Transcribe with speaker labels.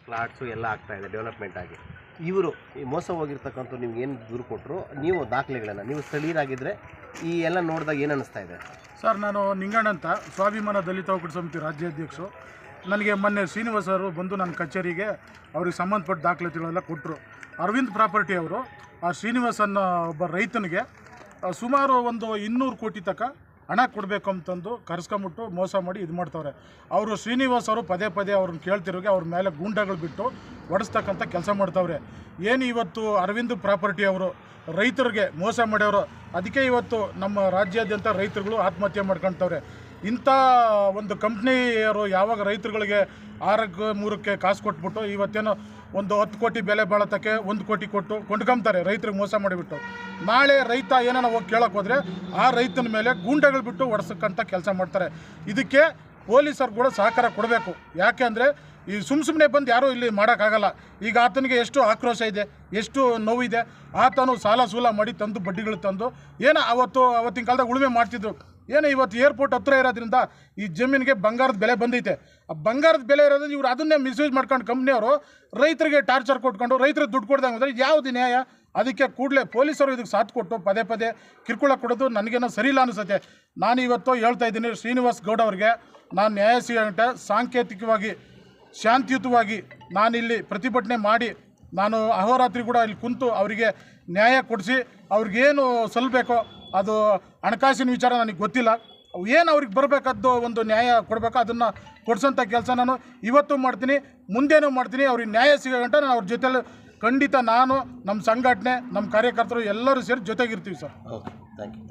Speaker 1: ಫ್ಲಾಟ್ಸು ಎಲ್ಲ ಆಗ್ತಾಯಿದೆ ಡೆವಲಪ್ಮೆಂಟ್ ಆಗಿ. ಇವರು ಈ ಮೋಸ ಹೋಗಿರ್ತಕ್ಕಂಥ ನಿಮ್ಗೆ ಏನು ದೂರು ಕೊಟ್ಟರು, ನೀವು ದಾಖಲೆಗಳನ್ನು ನೀವು ಸ್ಥಳೀಯರಾಗಿದ್ದರೆ ಈ ಎಲ್ಲ ನೋಡಿದಾಗ ಏನು ಅನ್ನಿಸ್ತಾ ಇದೆ?
Speaker 2: ಸರ್, ನಾನು ನಿಂಗಣ್ಣ ಅಂತ ಸ್ವಾಭಿಮಾನ ದಲಿತ ಒಕ್ಕೂಟ ಸಮಿತಿ ರಾಜ್ಯಾಧ್ಯಕ್ಷರು. ನನಗೆ ಮೊನ್ನೆ ಶ್ರೀನಿವಾಸ್ ಅವರು ಬಂದು ನನ್ನ ಕಚೇರಿಗೆ ಅವ್ರಿಗೆ ಸಂಬಂಧಪಟ್ಟ ದಾಖಲಾತಿಗಳೆಲ್ಲ ಕೊಟ್ಟರು. ಅರವಿಂದ್ ಪ್ರಾಪರ್ಟಿ ಅವರು ಆ ಶ್ರೀನಿವಾಸ್ ಅನ್ನೋ ಒಬ್ಬ ರೈತನಿಗೆ ಸುಮಾರು ಒಂದು 200 ಕೋಟಿ ತನಕ ಹಣ ಕೊಡಬೇಕು ಅಂತಂದು ಕರೆಸ್ಕೊಂಬಿಟ್ಟು ಮೋಸ ಮಾಡಿ ಇದು ಮಾಡ್ತವ್ರೆ. ಅವರು ಶ್ರೀನಿವಾಸ್ ಅವರು ಪದೇ ಪದೇ ಅವ್ರನ್ನ ಕೇಳ್ತಿರೋಗೆ ಅವ್ರ ಮೇಲೆ ಗೂಂಡಾಗಳು ಬಿಟ್ಟು ಹೊಡೆಸ್ತಕ್ಕಂಥ ಕೆಲಸ ಮಾಡ್ತವ್ರೆ. ಏನು ಇವತ್ತು ಅರವಿಂದ್ ಪ್ರಾಪರ್ಟಿ ಅವರು ರೈತರಿಗೆ ಮೋಸ ಮಾಡ್ಯವರು, ಅದಕ್ಕೆ ಇವತ್ತು ನಮ್ಮ ರಾಜ್ಯಾದ್ಯಂತ ರೈತರುಗಳು ಆತ್ಮಹತ್ಯೆ ಮಾಡ್ಕೊಳ್ತವ್ರೆ. ಇಂಥ ಒಂದು ಕಂಪ್ನಿಯವರು ಯಾವಾಗ ರೈತರುಗಳಿಗೆ 6-3ಕ್ಕೆ ಕಾಸು ಕೊಟ್ಬಿಟ್ಟು ಇವತ್ತೇನೋ ಒಂದು 10 ಕೋಟಿ ಬೆಲೆ ಬಾಳತಕ್ಕೆ 1 ಕೋಟಿ ಕೊಟ್ಟು ಕೊಂಡ್ಕೊಂತಾರೆ ರೈತರಿಗೆ ಮೋಸ ಮಾಡಿಬಿಟ್ಟು. ನಾಳೆ ರೈತ ಏನಾನ ಹೋಗಿ ಕೇಳೋಕೆ ಹೋದರೆ ಆ ರೈತನ ಮೇಲೆ ಗೂಂಡಗಳು ಬಿಟ್ಟು ಹೊಡ್ಸಕ್ಕಂಥ ಕೆಲಸ ಮಾಡ್ತಾರೆ. ಇದಕ್ಕೆ ಪೊಲೀಸರು ಕೂಡ ಸಹಕಾರ ಕೊಡಬೇಕು. ಯಾಕೆ ಅಂದರೆ ಈ ಸುಮ್ಮನೆ ಬಂದು ಯಾರೂ ಇಲ್ಲಿ ಮಾಡೋಕ್ಕಾಗಲ್ಲ. ಈಗ ಆತನಿಗೆ ಎಷ್ಟು ಆಕ್ರೋಶ ಇದೆ, ಎಷ್ಟು ನೋವಿದೆ. ಆತನು ಸಾಲ ಸೂಲ ಮಾಡಿ ತಂದು ಬಡ್ಡಿಗಳು ತಂದು ಏನೋ ಅವತ್ತಿನ ಕಾಲದಾಗ ಉಳುಮೆ ಮಾಡ್ತಿದ್ರು. ಏನೋ ಇವತ್ತು ಏರ್ಪೋರ್ಟ್ ಹತ್ರ ಇರೋದ್ರಿಂದ ಈ ಜಮೀನಿಗೆ ಬಂಗಾರದ ಬೆಲೆ ಬಂದೈತೆ. ಆ ಬಂಗಾರದ ಬೆಲೆ ಇರೋದ್ರಿಂದ ಇವ್ರು ಅದನ್ನೇ ಮಿಸ್ಯೂಸ್ ಮಾಡ್ಕೊಂಡು ಕಂಪ್ನಿಯವರು ರೈತರಿಗೆ ಟಾರ್ಚರ್ ಕೊಟ್ಕೊಂಡು ರೈತರಿಗೆ ದುಡ್ಡು ಕೊಡ್ದಂಗೆ ಅಂದರೆ ಯಾವುದು ನ್ಯಾಯ? ಅದಕ್ಕೆ ಕೂಡಲೇ ಪೊಲೀಸರು ಇದಕ್ಕೆ ಸಾಥ್ ಕೊಟ್ಟು ಪದೇ ಪದೇ ಕಿರುಕುಳ ಕೊಡೋದು ನನಗೇನೋ ಸರಿ ಇಲ್ಲ ಅನಿಸುತ್ತೆ. ನಾನು ಇವತ್ತು ಹೇಳ್ತಾ ಇದ್ದೀನಿ, ಶ್ರೀನಿವಾಸ್ ಗೌಡ ಅವ್ರಿಗೆ ನಾನು ನ್ಯಾಯ ಸಿಗಂಟ ಸಾಂಕೇತಿಕವಾಗಿ ಶಾಂತಿಯುತವಾಗಿ ನಾನಿಲ್ಲಿ ಪ್ರತಿಭಟನೆ ಮಾಡಿ ನಾನು ಅಹೋರಾತ್ರಿ ಕೂಡ ಇಲ್ಲಿ ಕುಂತು ಅವರಿಗೆ ನ್ಯಾಯ ಕೊಡಿಸಿ ಅವ್ರಿಗೇನು ಸಲ್ಲಬೇಕೋ ಅದು ಹಣಕಾಸಿನ ವಿಚಾರ ನನಗೆ ಗೊತ್ತಿಲ್ಲ, ಏನು ಅವ್ರಿಗೆ ಬರಬೇಕಾದ್ದು ಒಂದು ನ್ಯಾಯ ಕೊಡಬೇಕೋ ಅದನ್ನು ಕೊಡಿಸೋಂಥ ಕೆಲಸ ನಾನು ಇವತ್ತು ಮಾಡ್ತೀನಿ, ಮುಂದೇನೂ ಮಾಡ್ತೀನಿ. ಅವ್ರಿಗೆ ನ್ಯಾಯ ಸಿಗೋಗಂಟ ನಾನು ಅವ್ರ ಜೊತೆಲಿ ಖಂಡಿತ ನಾನು, ನಮ್ಮ ಸಂಘಟನೆ, ನಮ್ಮ ಕಾರ್ಯಕರ್ತರು ಎಲ್ಲರೂ ಸೇರಿ ಜೊತೆಗಿರ್ತೀವಿ ಸರ್.
Speaker 1: Okay, thank you.